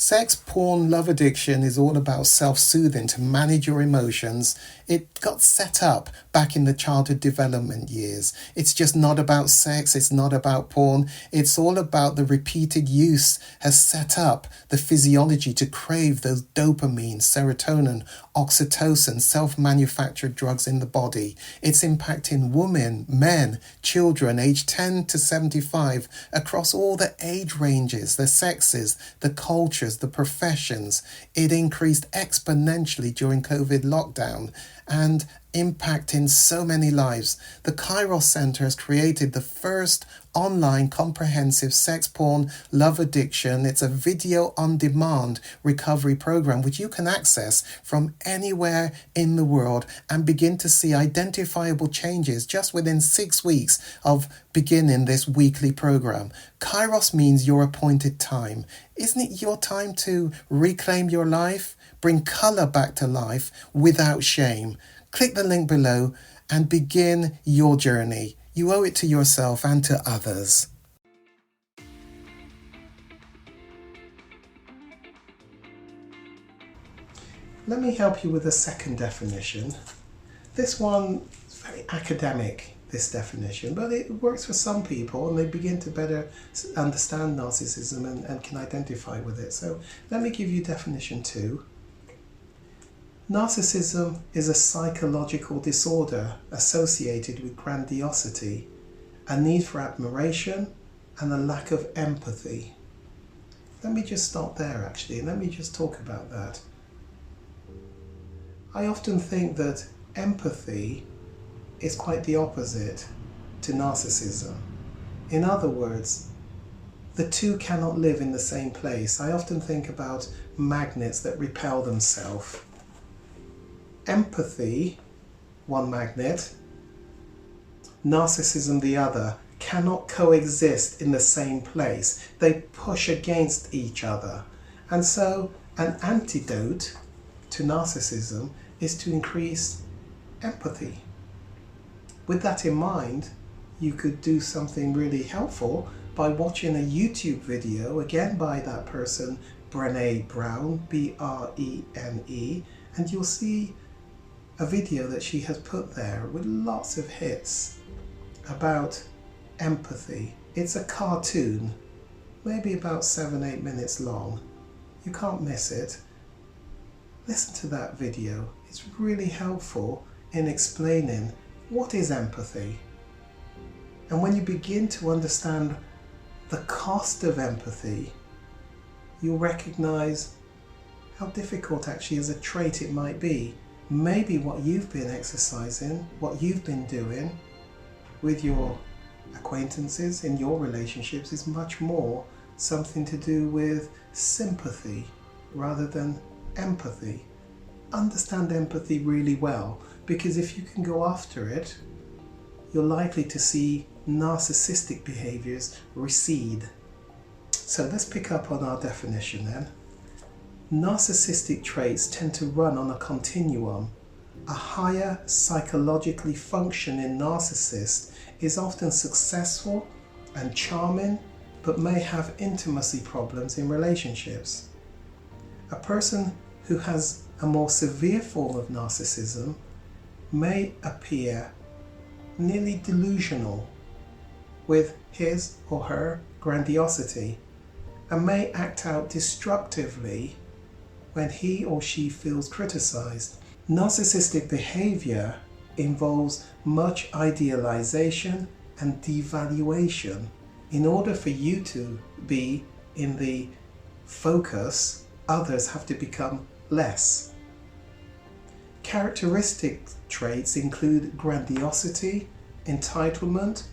Sex, porn, love addiction is all about self-soothing to manage your emotions. It got set up back in the childhood development years. It's just not about sex. It's not about porn. It's all about the repeated use has set up the physiology to crave those dopamine, serotonin, oxytocin, self-manufactured drugs in the body. It's impacting women, men, children aged 10 to 75 across all the age ranges, the sexes, the cultures, the professions. It increased exponentially during COVID lockdown and impacting so many lives. The Kairos Centre has created the first online comprehensive sex, porn, love addiction. It's a video on demand recovery program which you can access from anywhere in the world and begin to see identifiable changes just within 6 weeks of beginning this weekly program. Kairos means your appointed time. Isn't it your time to reclaim your life? Bring colour back to life without shame. Click the link below and begin your journey. You owe it to yourself and to others. Let me help you with a second definition. This one is very academic, this definition, but it works for some people and they begin to better understand narcissism and can identify with it. So let me give you definition 2. Narcissism is a psychological disorder associated with grandiosity, a need for admiration, and a lack of empathy. Let me just stop there actually, and let me just talk about that. I often think that empathy is quite the opposite to narcissism. In other words, the two cannot live in the same place. I often think about magnets that repel themselves. Empathy, one magnet, narcissism, the other, cannot coexist in the same place. They push against each other. And so an antidote to narcissism is to increase empathy. With that in mind, you could do something really helpful by watching a YouTube video, again by that person, Brené Brown, B-R-E-N-E, and you'll see a video that she has put there with lots of hits about empathy. It's a cartoon, maybe about 7-8 minutes long. You can't miss it. Listen to that video. It's really helpful in explaining what is empathy. And when you begin to understand the cost of empathy, you'll recognize how difficult actually as a trait it might be. Maybe what you've been exercising, what you've been doing with your acquaintances in your relationships is much more something to do with sympathy rather than empathy. Understand empathy really well, because if you can go after it, you're likely to see narcissistic behaviors recede. So let's pick up on our definition then. Narcissistic traits tend to run on a continuum. A higher psychologically functioning narcissist is often successful and charming, but may have intimacy problems in relationships. A person who has a more severe form of narcissism may appear nearly delusional with his or her grandiosity and may act out destructively when he or she feels criticized. Narcissistic behavior involves much idealization and devaluation. In order for you to be in the focus, others have to become less. Characteristic traits include grandiosity, entitlement,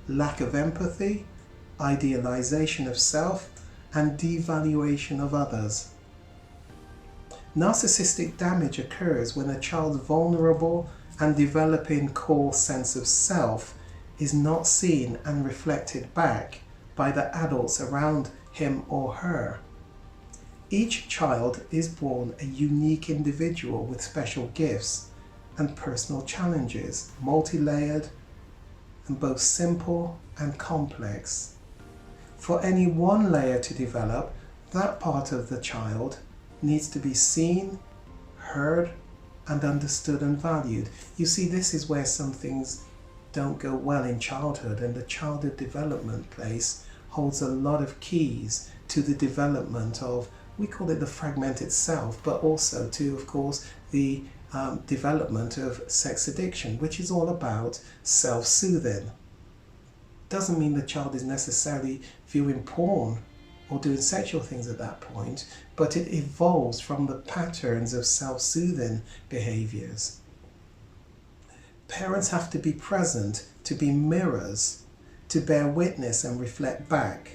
lack of empathy, idealization of self, and devaluation of others. Narcissistic damage occurs when a child's vulnerable and developing core sense of self is not seen and reflected back by the adults around him or her. Each child is born a unique individual with special gifts and personal challenges, multi-layered and both simple and complex. For any one layer to develop, that part of the child needs to be seen, heard, and understood and valued. You see, this is where some things don't go well in childhood, and the childhood development place holds a lot of keys to the development of, we call it the fragmented self, but also to, of course, the development of sex addiction, which is all about self-soothing. Doesn't mean the child is necessarily viewing porn or doing sexual things at that point, but it evolves from the patterns of self-soothing behaviors. Parents have to be present, to be mirrors, to bear witness and reflect back.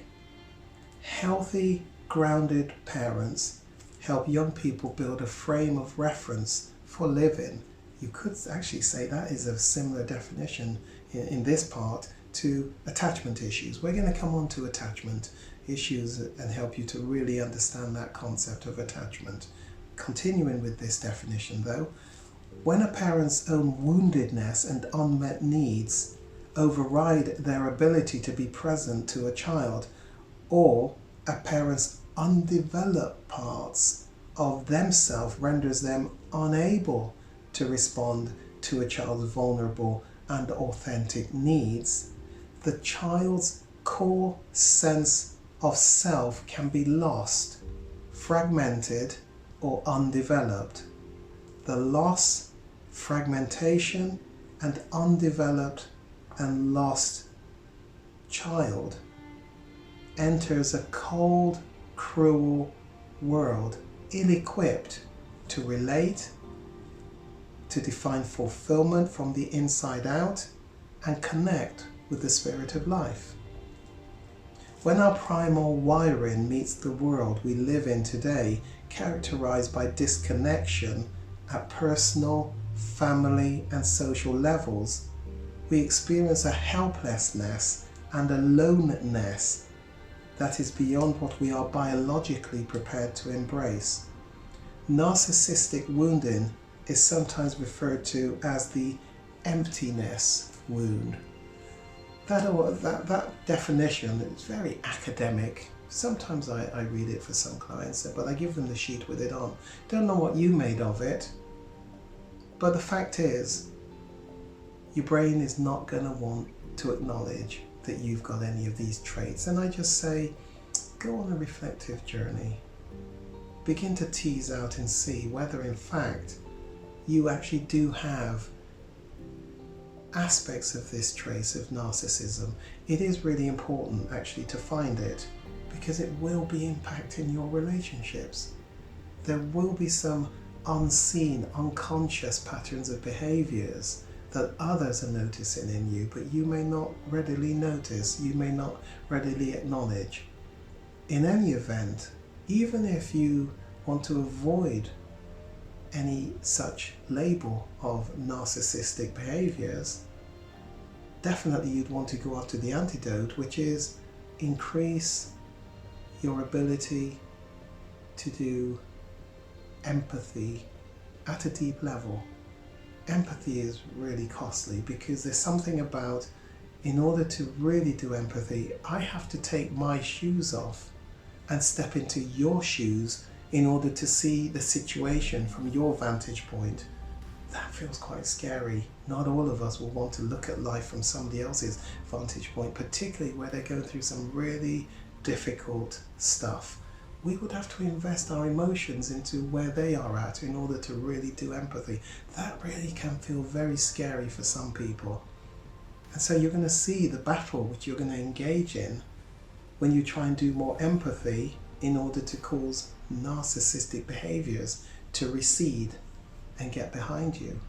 Healthy, grounded parents help young people build a frame of reference for living. You could actually say that is a similar definition in this part to attachment issues. We're going to come on to attachment issues and help you to really understand that concept of attachment. Continuing with this definition though, when a parent's own woundedness and unmet needs override their ability to be present to a child, or a parent's undeveloped parts of themselves renders them unable to respond to a child's vulnerable and authentic needs, the child's core sense of self can be lost, fragmented, or undeveloped. The loss, fragmentation, and undeveloped and lost child enters a cold, cruel world, ill-equipped to relate, to define fulfillment from the inside out, and connect with the spirit of life. When our primal wiring meets the world we live in today, characterized by disconnection at personal, family, and social levels, we experience a helplessness and aloneness that is beyond what we are biologically prepared to embrace. Narcissistic wounding is sometimes referred to as the emptiness wound. That definition is very academic. Sometimes I read it for some clients, but I give them the sheet with it on. Don't know what you made of it, but the fact is, your brain is not going to want to acknowledge that you've got any of these traits. And I just say, go on a reflective journey. Begin to tease out and see whether in fact you actually do have aspects of this trace of narcissism. It is really important actually to find it, because it will be impacting your relationships. There will be some unseen, unconscious patterns of behaviors that others are noticing in you, but you may not readily notice, you may not readily acknowledge. In any event, even if you want to avoid any such label of narcissistic behaviors, definitely you'd want to go after the antidote, which is increase your ability to do empathy at a deep level. Empathy is really costly, because there's something about, in order to really do empathy, I have to take my shoes off and step into your shoes in order to see the situation from your vantage point. That feels quite scary. Not all of us will want to look at life from somebody else's vantage point, particularly where they're going through some really difficult stuff. We would have to invest our emotions into where they are at in order to really do empathy. That really can feel very scary for some people. And so you're going to see the battle which you're going to engage in when you try and do more empathy in order to cause narcissistic behaviors to recede and get behind you.